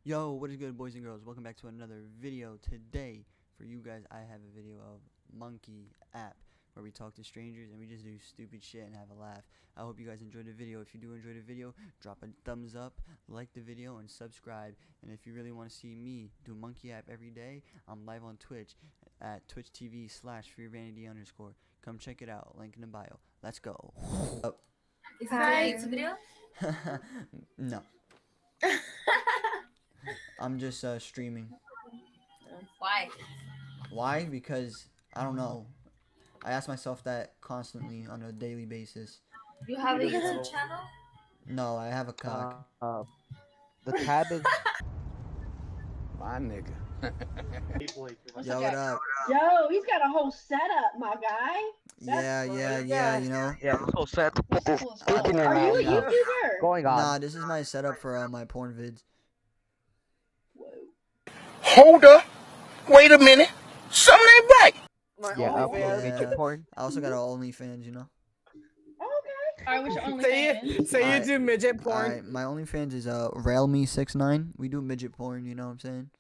Yo, what is good, boys and girls? Welcome back to another video. Today, for you guys, I have a video of Monkey app where we talk to strangers and we just do stupid shit and have a laugh. I hope you guys enjoyed the video. If you do enjoy the video, drop a thumbs up, like the video, and subscribe. And if you really want to see me do Monkey app every day, I'm live on Twitch at twitch.tv/freevanity_. Come check it out. Link in the bio. Let's go. Is that a video? No. I'm just streaming. Why? Why? Because I don't know. I ask myself that constantly on a daily basis. You have a YouTube channel? No, I have a cock. The tab is my nigga. Yo, what up? Yo, he's got a whole setup, my guy. Yeah, you know. this whole set. Are you a YouTuber? Going on. Nah, this is my setup for my porn vids. Hold up. Wait a minute. Something ain't right. Yeah, OnlyFans. porn. I also got an OnlyFans, you know. Okay. Alright, what's your OnlyFans? So you do midget porn? Alright, my OnlyFans is railme69. We do midget porn, you know what I'm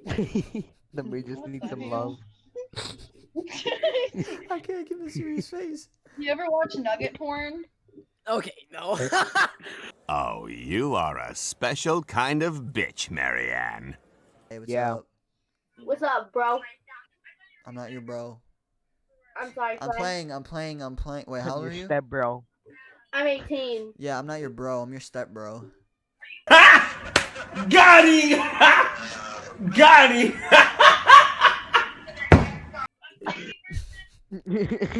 saying? Then we just need some love. I can't give a serious face. You ever watch nugget porn? Okay, no. Oh, you are a special kind of bitch, Marianne. Hey, what's Yeah. up? What's up, bro? I'm not your bro. I'm sorry, I'm playing. Wait, how old are you? Step bro. I'm 18. Yeah, I'm not your bro. I'm your step bro. Got him. Got him.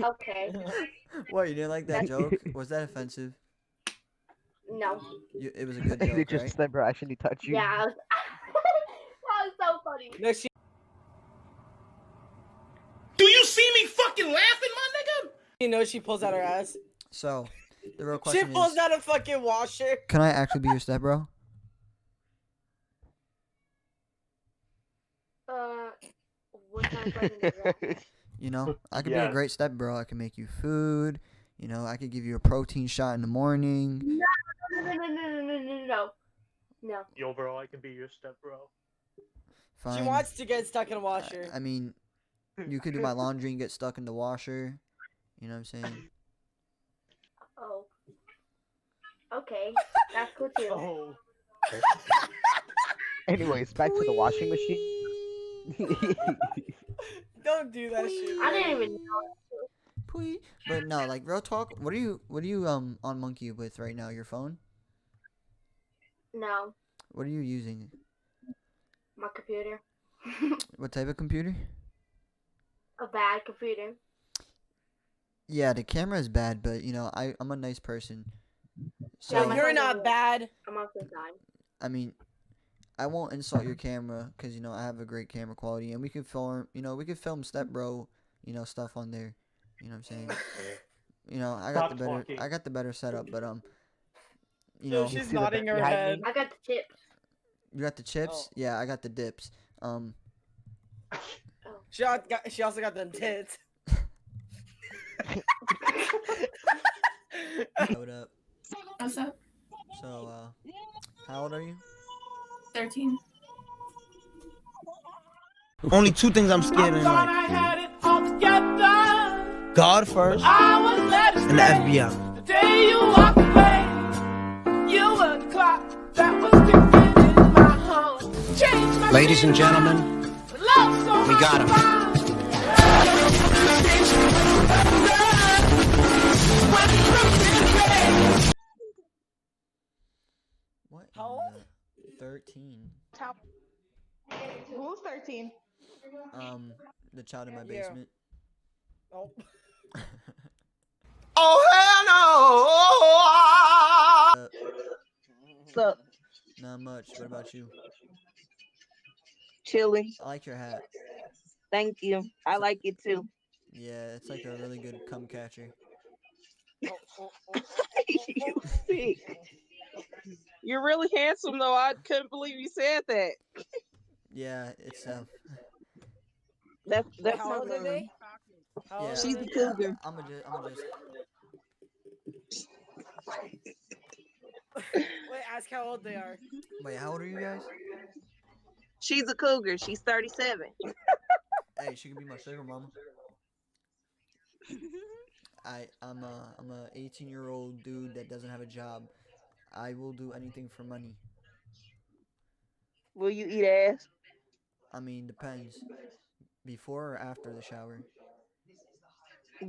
Okay. What, you didn't like that joke? Was that offensive? No. It was a good They joke, just right? step bro actually touch you. Yeah, I was... that was so funny. No, she Do you see me fucking laughing, my nigga? you know she pulls out her ass. So, the real She question pulls is, out a fucking washer. can I actually be your step bro? What kind of question is that? You know, I could be a great step bro. I can make you food. You know, I could give you a protein shot in the morning. No. Yo, bro, I can be your step bro. Fine. She wants to get stuck in a washer. I mean, you could do my laundry and get stuck in the washer. You know what I'm saying? Oh. Okay. That's cool too. Oh. Anyways, back to the washing machine. Don't do that shit. I didn't even know. Pwee. But no, like real talk. What are you on Monkey with right now? Your phone? No. What are you using? My computer. What type of computer? A bad computer. Yeah, the camera is bad, but you know, I'm a nice person. So Yeah, my You're phone not is- bad. I'm off the time. I mean, I won't insult your camera because you know I have a great camera quality, and we could film. You know, we could film step bro. You know, stuff on there. You know what I'm saying? You know, I got the better setup, but you know, She's see the nodding her behind me? head. I got the chips. you got the chips. Oh. Yeah, I got the dips. She also got them tits. What up? What's up? So, how old are you? 13. Only two things I'm scared of in life. God first and the FBI. The day you walked away, you were the clock that was ticking in my home. Changed my Ladies and gentlemen, love so we got him. What? How old? 13. Who's 13? The child in my Yeah. basement. Oh. Oh hell no! What's up? Not much. What about you? Chilling. I like your hat. Thank you. I like it too. Yeah, it's like a really good cum catcher. You sick. You're really handsome though. I couldn't believe you said that. Yeah, it's That's How old are they? How old Yeah. are She's they? a cougar. I'm just. Wait, ask how old they are. Wait, how old are you guys? She's a cougar. She's 37. Hey, she could be my sugar mama. I'm a 18-year-old dude that doesn't have a job. I will do anything for money. Will you eat ass? I mean, depends. Before or after the shower?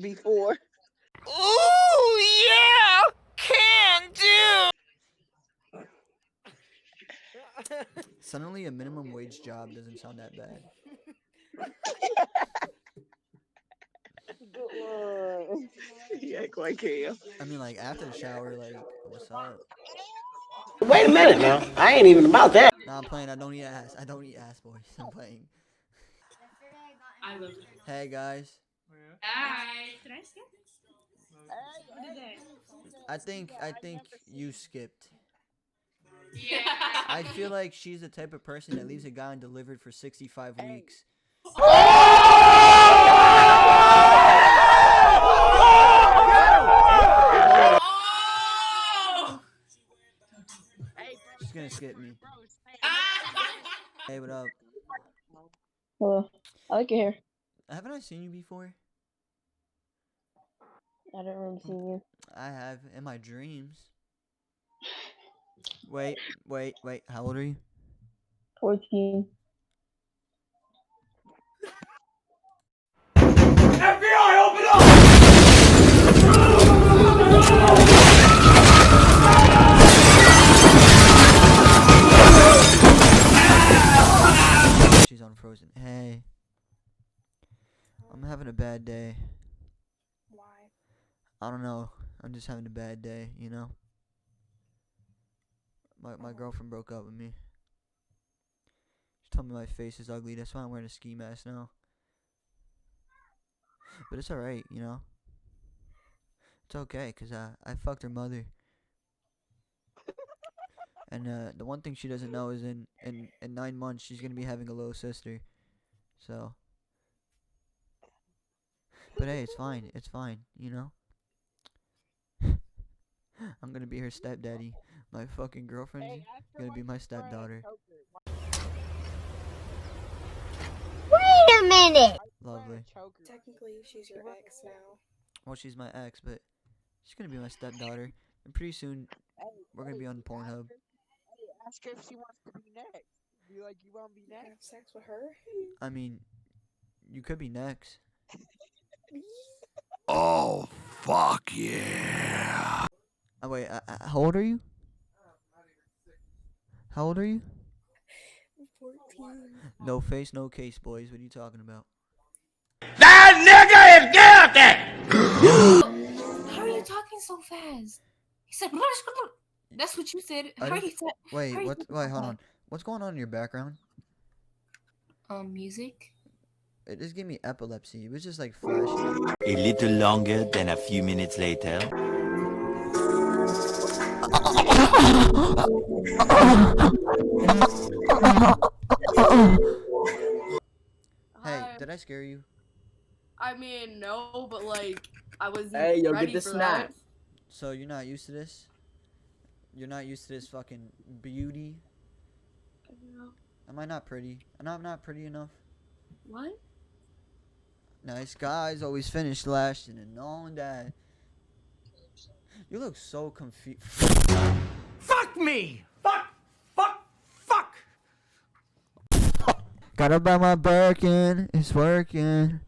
Before. Ooh, yeah! Can do! Suddenly, a minimum wage job doesn't sound that bad. Good one. You act like hell. I mean, like, after the shower, like, what's up? Wait a minute now. I ain't even about that. Nah, I'm playing. I don't eat ass. I don't eat ass, boys. I'm playing. Hey, guys. Hi. Did I skip? I think you skipped. Yeah. I feel like she's the type of person that leaves a guy undelivered for 65 weeks. She's gonna skip me. Hey, what up? Hello. I like your hair. Haven't I seen you before? I don't remember seeing you. I have in my dreams. Wait. How old are you? 14. FBI, open up! She's unfrozen. Hey. I'm having a bad day. Why? I don't know. I'm just having a bad day, you know? My girlfriend broke up with me. She told me my face is ugly. That's why I'm wearing a ski mask now. But it's alright, you know? It's okay, because I fucked her mother. And the one thing she doesn't know is in 9 months, she's going to be having a little sister. So. But hey, it's fine. It's fine, you know? I'm going to be her stepdaddy. My fucking girlfriend's going to be my stepdaughter. Wait a minute. Lovely. Technically, she's your ex now. Well, she's my ex, but she's going to be my stepdaughter. And pretty soon, we're going to be on Pornhub. Ask her if she wants to be next. Be like, you want to be You have next? sex with her? I mean, you could be next. Oh, fuck yeah. Oh, wait, how old are you? How old are you? 14. No face, no case, boys. What are you talking about? That nigga is guilty! How are you talking so fast? He said, that's what you said. I How didn't- you said? Wait, how you what? talking Wait, so hold on. fast? What's going on in your background? Music. It just gave me epilepsy. It was just like flashing. A little longer than a few minutes later. Hey, did I scare you? I mean, no, but like, I wasn't Hey, yo, ready get the for snap. that. So you're not used to this? You're not used to this fucking beauty? Am I not pretty? I'm not pretty enough? What? Nice guys always finish last and knowing that. You look so confused. Fuck me! Fuck! Gotta buy my Birkin, it's working.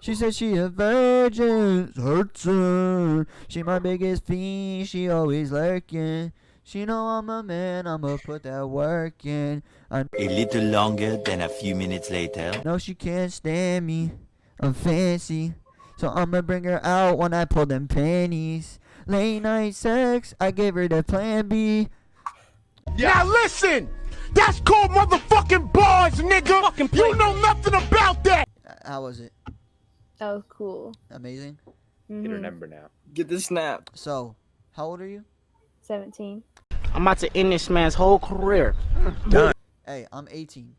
She said she a virgin, hurts her. She my biggest fiend, she always lurking. She know I'm a man, I'ma put that work in. I A little longer than a few minutes later. know she can't stand me, I'm fancy. So I'ma bring her out when I pull them panties. Late night sex, I gave her the plan B. Now listen! That's called motherfucking bars, nigga! You know nothing about that! How was it? That was cool. Amazing? Get her number now. Get the snap. So, how old are you? 17. I'm about to end this man's whole career. Hey, I'm 18.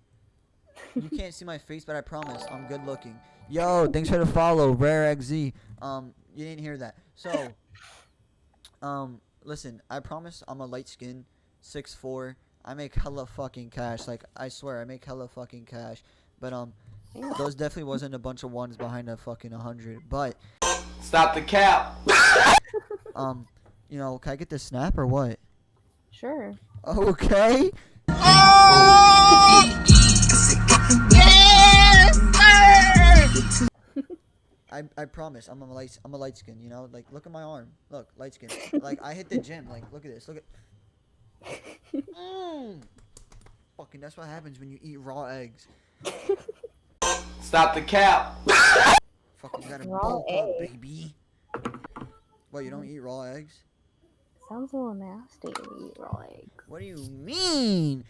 You can't see my face, but I promise I'm good looking. Yo, thanks for the follow, RareXZ. You didn't hear that. So, listen, I promise I'm a light skin, 6'4". I make hella fucking cash. Like, I swear, I make hella fucking cash. But, those definitely wasn't a bunch of ones behind a fucking 100. But, Stop the cap. you know, can I get the snap or what? Sure. Okay. I promise, I'm a light skin, you know? Like, look at my arm. Look, light skin. Like, I hit the gym. Like, look at this. Look at... Fucking, that's what happens when you eat raw eggs. Stop the cap. Fucking gotta Raw bulk up, egg. baby. What, you don't eat raw eggs? Sounds a little nasty when you eat raw eggs. What do you mean?